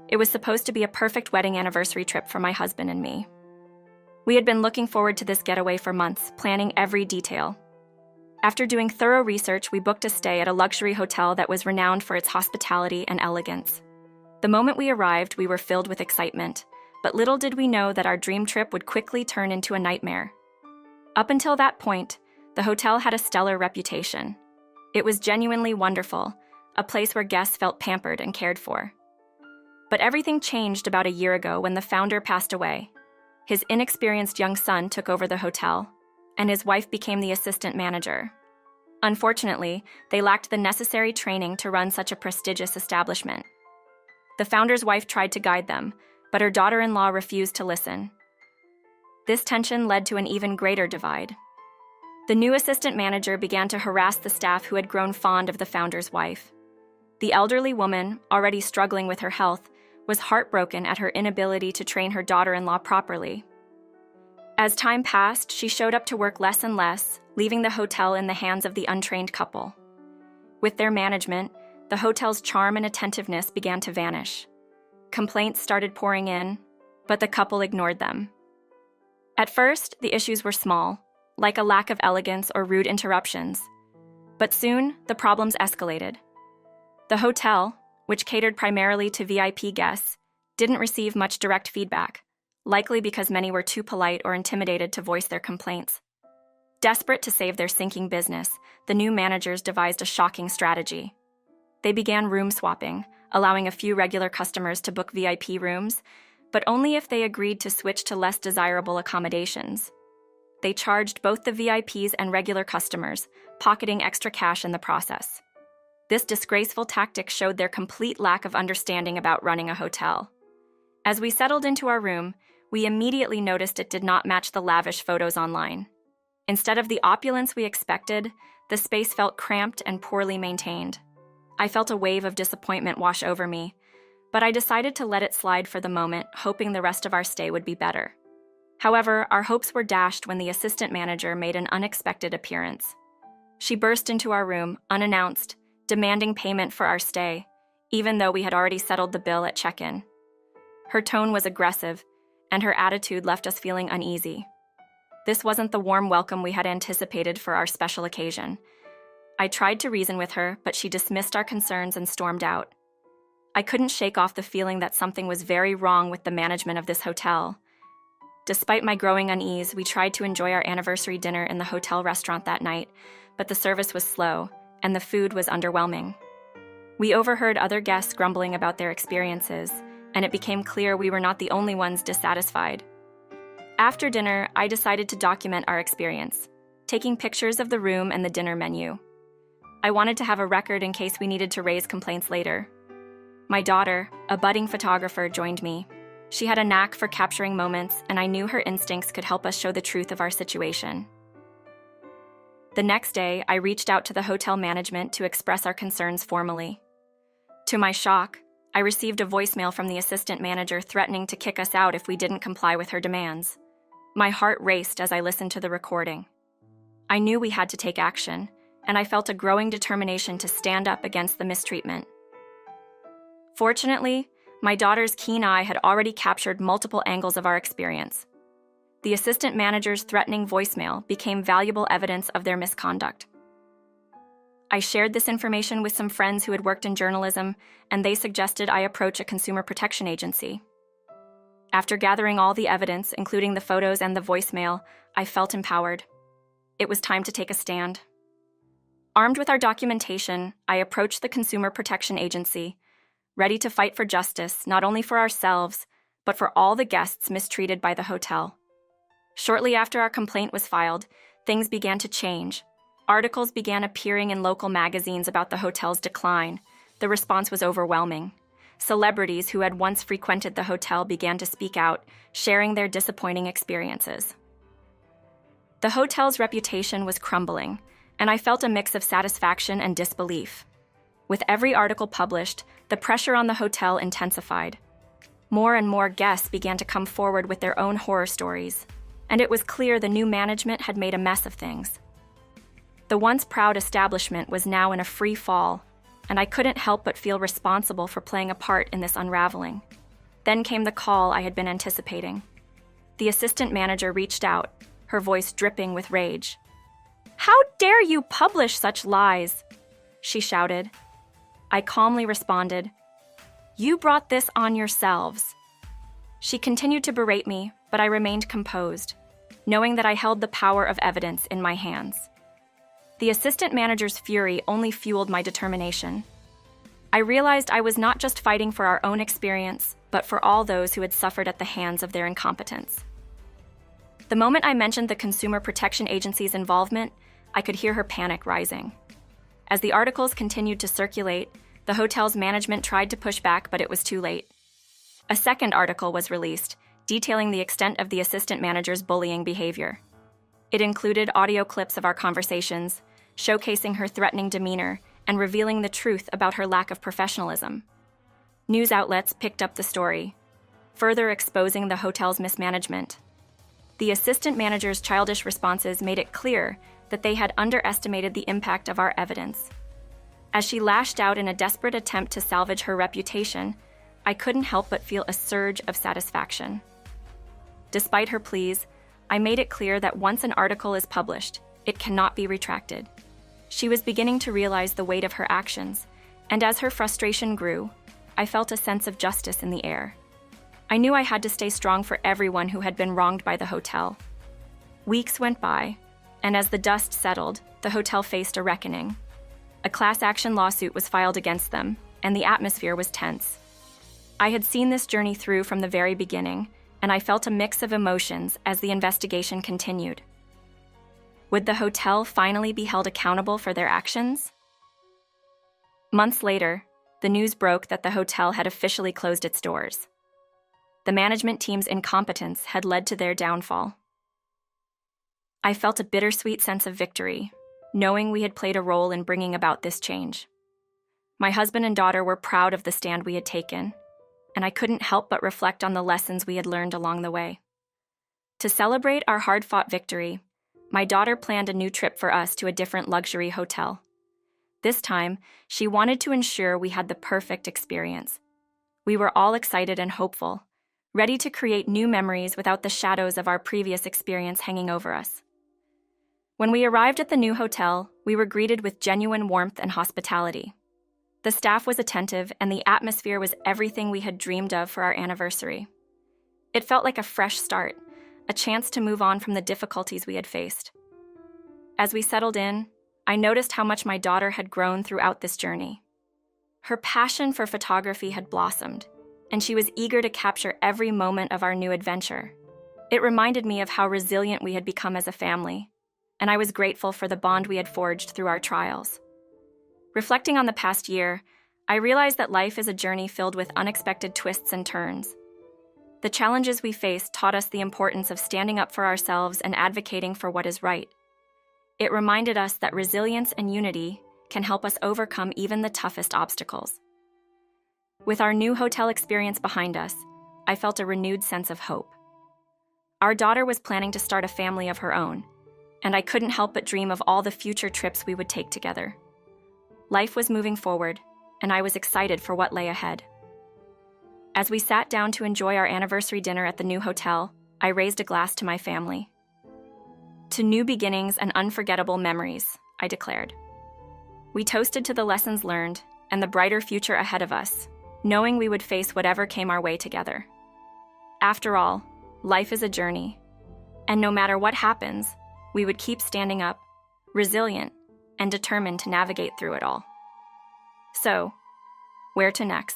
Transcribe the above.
It was supposed to be a perfect wedding anniversary trip for my husband and me. We had been looking forward to this getaway for months, planning every detail. After doing thorough research, we booked a stay at a luxury hotel that was renowned for its hospitality and elegance. The moment we arrived, we were filled with excitement, but little did we know that our dream trip would quickly turn into a nightmare. Up until that point, the hotel had a stellar reputation. It was genuinely wonderful, a place where guests felt pampered and cared for. But everything changed about a year ago when the founder passed away. His inexperienced young son took over the hotel, and his wife became the assistant manager. Unfortunately, they lacked the necessary training to run such a prestigious establishment. The founder's wife tried to guide them, but her daughter-in-law refused to listen. This tension led to an even greater divide. The new assistant manager began to harass the staff who had grown fond of the founder's wife. The elderly woman, already struggling with her health, was heartbroken at her inability to train her daughter-in-law properly. As time passed, she showed up to work less and less, leaving the hotel in the hands of the untrained couple. With their management, the hotel's charm and attentiveness began to vanish. Complaints started pouring in, but the couple ignored them. At first, the issues were small, like a lack of elegance or rude interruptions. But soon, the problems escalated. The hotel, which catered primarily to VIP guests, didn't receive much direct feedback, likely because many were too polite or intimidated to voice their complaints. Desperate to save their sinking business, the new managers devised a shocking strategy. They began room swapping, allowing a few regular customers to book VIP rooms, but only if they agreed to switch to less desirable accommodations. They charged both the VIPs and regular customers, pocketing extra cash in the process. This disgraceful tactic showed their complete lack of understanding about running a hotel. As we settled into our room, we immediately noticed it did not match the lavish photos online. Instead of the opulence we expected, the space felt cramped and poorly maintained. I felt a wave of disappointment wash over me, but I decided to let it slide for the moment, hoping the rest of our stay would be better. However, our hopes were dashed when the assistant manager made an unexpected appearance. She burst into our room, unannounced, demanding payment for our stay, even though we had already settled the bill at check-in. Her tone was aggressive, and her attitude left us feeling uneasy. This wasn't the warm welcome we had anticipated for our special occasion. I tried to reason with her, but she dismissed our concerns and stormed out. I couldn't shake off the feeling that something was very wrong with the management of this hotel. Despite my growing unease, we tried to enjoy our anniversary dinner in the hotel restaurant that night, but the service was slow, and the food was underwhelming. We overheard other guests grumbling about their experiences, and it became clear we were not the only ones dissatisfied. After dinner, I decided to document our experience, taking pictures of the room and the dinner menu. I wanted to have a record in case we needed to raise complaints later. My daughter, a budding photographer, joined me. She had a knack for capturing moments, and I knew her instincts could help us show the truth of our situation. The next day, I reached out to the hotel management to express our concerns formally. To my shock, I received a voicemail from the assistant manager threatening to kick us out if we didn't comply with her demands. My heart raced as I listened to the recording. I knew we had to take action, and I felt a growing determination to stand up against the mistreatment. Fortunately, my daughter's keen eye had already captured multiple angles of our experience. The assistant manager's threatening voicemail became valuable evidence of their misconduct. I shared this information with some friends who had worked in journalism, and they suggested I approach a consumer protection agency. After gathering all the evidence, including the photos and the voicemail, I felt empowered. It was time to take a stand. Armed with our documentation, I approached the Consumer Protection Agency, ready to fight for justice, not only for ourselves, but for all the guests mistreated by the hotel. Shortly after our complaint was filed, things began to change. Articles began appearing in local magazines about the hotel's decline. The response was overwhelming. Celebrities who had once frequented the hotel began to speak out, sharing their disappointing experiences. The hotel's reputation was crumbling, and I felt a mix of satisfaction and disbelief. With every article published, the pressure on the hotel intensified. More and more guests began to come forward with their own horror stories, and it was clear the new management had made a mess of things. The once proud establishment was now in a free fall, and I couldn't help but feel responsible for playing a part in this unraveling. Then came the call I had been anticipating. The assistant manager reached out, her voice dripping with rage. "How dare you publish such lies?" she shouted. I calmly responded, "You brought this on yourselves." She continued to berate me, but I remained composed, knowing that I held the power of evidence in my hands. The assistant manager's fury only fueled my determination. I realized I was not just fighting for our own experience, but for all those who had suffered at the hands of their incompetence. The moment I mentioned the Consumer Protection Agency's involvement, I could hear her panic rising. As the articles continued to circulate, the hotel's management tried to push back, but it was too late. A second article was released, detailing the extent of the assistant manager's bullying behavior. It included audio clips of our conversations, showcasing her threatening demeanor and revealing the truth about her lack of professionalism. News outlets picked up the story, further exposing the hotel's mismanagement. The assistant manager's childish responses made it clear that they had underestimated the impact of our evidence. As she lashed out in a desperate attempt to salvage her reputation, I couldn't help but feel a surge of satisfaction. Despite her pleas, I made it clear that once an article is published, it cannot be retracted. She was beginning to realize the weight of her actions, and as her frustration grew, I felt a sense of justice in the air. I knew I had to stay strong for everyone who had been wronged by the hotel. Weeks went by, and as the dust settled, the hotel faced a reckoning. A class action lawsuit was filed against them, and the atmosphere was tense. I had seen this journey through from the very beginning, and I felt a mix of emotions as the investigation continued. Would the hotel finally be held accountable for their actions? Months later, the news broke that the hotel had officially closed its doors. The management team's incompetence had led to their downfall. I felt a bittersweet sense of victory, knowing we had played a role in bringing about this change. My husband and daughter were proud of the stand we had taken, and I couldn't help but reflect on the lessons we had learned along the way. To celebrate our hard-fought victory, my daughter planned a new trip for us to a different luxury hotel. This time, she wanted to ensure we had the perfect experience. We were all excited and hopeful, ready to create new memories without the shadows of our previous experience hanging over us. When we arrived at the new hotel, we were greeted with genuine warmth and hospitality. The staff was attentive, and the atmosphere was everything we had dreamed of for our anniversary. It felt like a fresh start, a chance to move on from the difficulties we had faced. As we settled in, I noticed how much my daughter had grown throughout this journey. Her passion for photography had blossomed, and she was eager to capture every moment of our new adventure. It reminded me of how resilient we had become as a family, and I was grateful for the bond we had forged through our trials. Reflecting on the past year, I realized that life is a journey filled with unexpected twists and turns. The challenges we faced taught us the importance of standing up for ourselves and advocating for what is right. It reminded us that resilience and unity can help us overcome even the toughest obstacles. With our new hotel experience behind us, I felt a renewed sense of hope. Our daughter was planning to start a family of her own, and I couldn't help but dream of all the future trips we would take together. Life was moving forward, and I was excited for what lay ahead. As we sat down to enjoy our anniversary dinner at the new hotel, I raised a glass to my family. To new beginnings and unforgettable memories, I declared. We toasted to the lessons learned and the brighter future ahead of us, knowing we would face whatever came our way together. After all, life is a journey, and no matter what happens, we would keep standing up, resilient, and determined to navigate through it all. So, where to next?